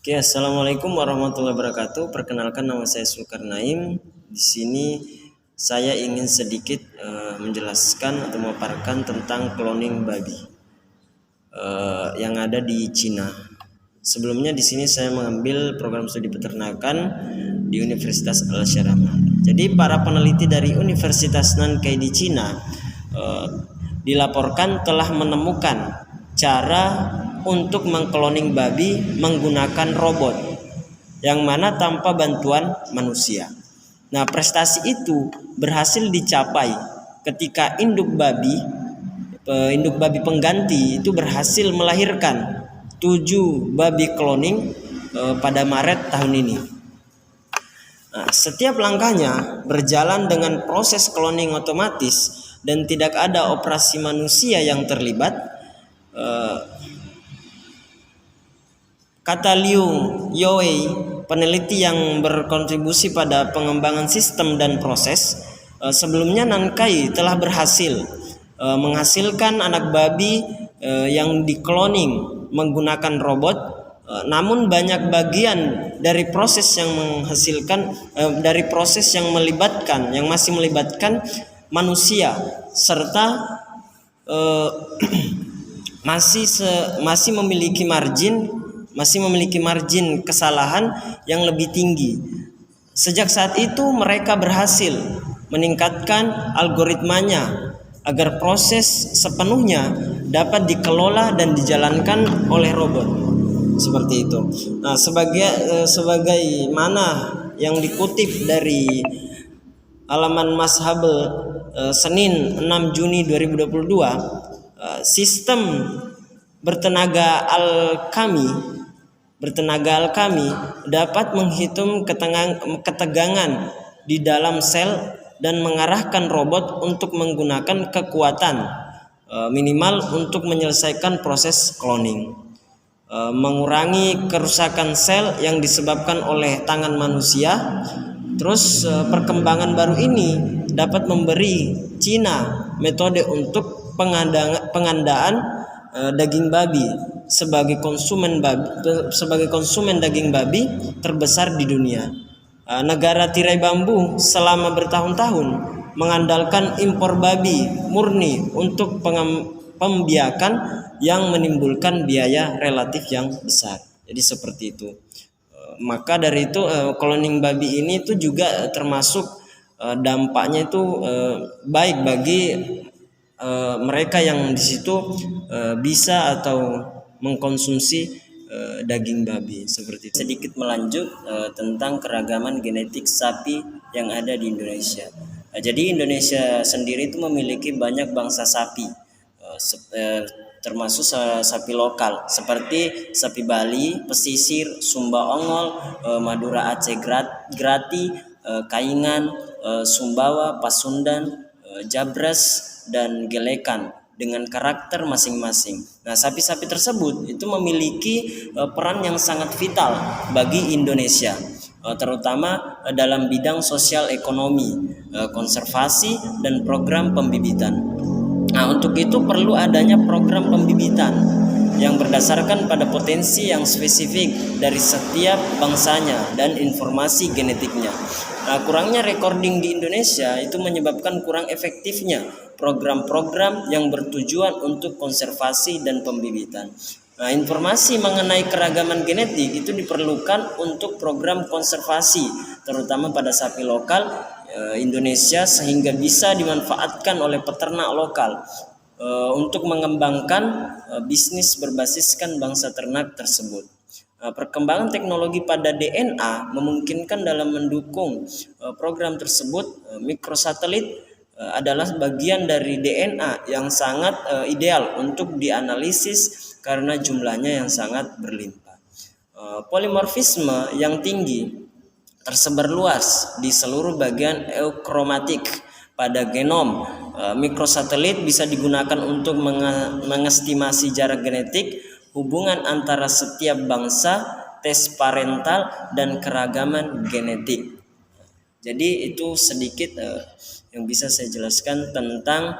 Oke, assalamualaikum warahmatullahi wabarakatuh. Perkenalkan, nama saya Zulkarnaim. Di sini saya ingin sedikit menjelaskan atau memaparkan tentang cloning babi yang ada di Cina. Sebelumnya di sini saya mengambil program studi peternakan di Universitas Al-Azhar. Jadi para peneliti dari Universitas Nankai di Cina dilaporkan telah menemukan cara untuk mengkloning babi menggunakan robot yang mana tanpa bantuan manusia. Nah, prestasi itu berhasil dicapai ketika induk babi pengganti itu berhasil melahirkan 7 babi cloning pada Maret tahun ini. Nah, setiap langkahnya berjalan dengan proses cloning otomatis dan tidak ada operasi manusia yang terlibat. Kata Liu Youwei, peneliti yang berkontribusi pada pengembangan sistem dan proses, sebelumnya Nankai telah berhasil menghasilkan anak babi yang dikloning menggunakan robot. Namun banyak bagian dari proses yang masih melibatkan manusia serta masih memiliki margin kesalahan yang lebih tinggi. Sejak saat itu mereka berhasil meningkatkan algoritmanya agar proses sepenuhnya dapat dikelola dan dijalankan oleh robot. Seperti itu. Nah, sebagaimana yang dikutip dari halaman Mashabel Senin 6 Juni 2022, sistem bertenaga Alchemy dapat menghitung ketegangan di dalam sel dan mengarahkan robot untuk menggunakan kekuatan minimal untuk menyelesaikan proses cloning, mengurangi kerusakan sel yang disebabkan oleh tangan manusia. Terus perkembangan baru ini dapat memberi Cina metode untuk pengandaan daging babi sebagai konsumen daging babi terbesar di dunia. Negara tirai bambu selama bertahun-tahun mengandalkan impor babi murni untuk pembiakan yang menimbulkan biaya relatif yang besar. Jadi seperti itu. Maka dari itu cloning babi ini itu juga termasuk dampaknya itu baik bagi mereka yang di situ bisa atau mengkonsumsi daging babi seperti itu. Sedikit melanjut tentang keragaman genetik sapi yang ada di Indonesia. Jadi Indonesia sendiri itu memiliki banyak bangsa sapi, termasuk sapi lokal seperti sapi Bali, pesisir, Sumba Ongol, Madura Aceh Grati, Kaingan, Sumbawa, Pasundan, Jabres, dan Gelekan dengan karakter masing-masing. Nah, sapi-sapi tersebut itu memiliki peran yang sangat vital bagi Indonesia, terutama dalam bidang sosial ekonomi, konservasi, dan program pembibitan. Nah, untuk itu perlu adanya program pembibitan yang berdasarkan pada potensi yang spesifik dari setiap bangsanya dan informasi genetiknya. Nah, kurangnya recording di Indonesia itu menyebabkan kurang efektifnya program-program yang bertujuan untuk konservasi dan pembibitan. Nah, informasi mengenai keragaman genetik itu diperlukan untuk program konservasi, terutama pada sapi lokal Indonesia, sehingga bisa dimanfaatkan oleh peternak lokal untuk mengembangkan bisnis berbasiskan bangsa ternak tersebut. Perkembangan teknologi pada DNA memungkinkan dalam mendukung program tersebut. Mikrosatelit adalah bagian dari DNA yang sangat ideal untuk dianalisis karena jumlahnya yang sangat berlimpah. Polimorfisme yang tinggi tersebar luas di seluruh bagian eukromatik pada genom. Mikrosatelit bisa digunakan untuk mengestimasi jarak genetik, hubungan antara setiap bangsa, tes parental, dan keragaman genetik. Jadi itu sedikit yang bisa saya jelaskan tentang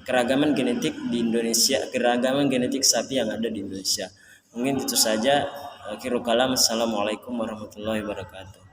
keragaman genetik di Indonesia, keragaman genetik sapi yang ada di Indonesia. Mungkin itu saja. Akhirul kalam. Assalamualaikum warahmatullahi wabarakatuh.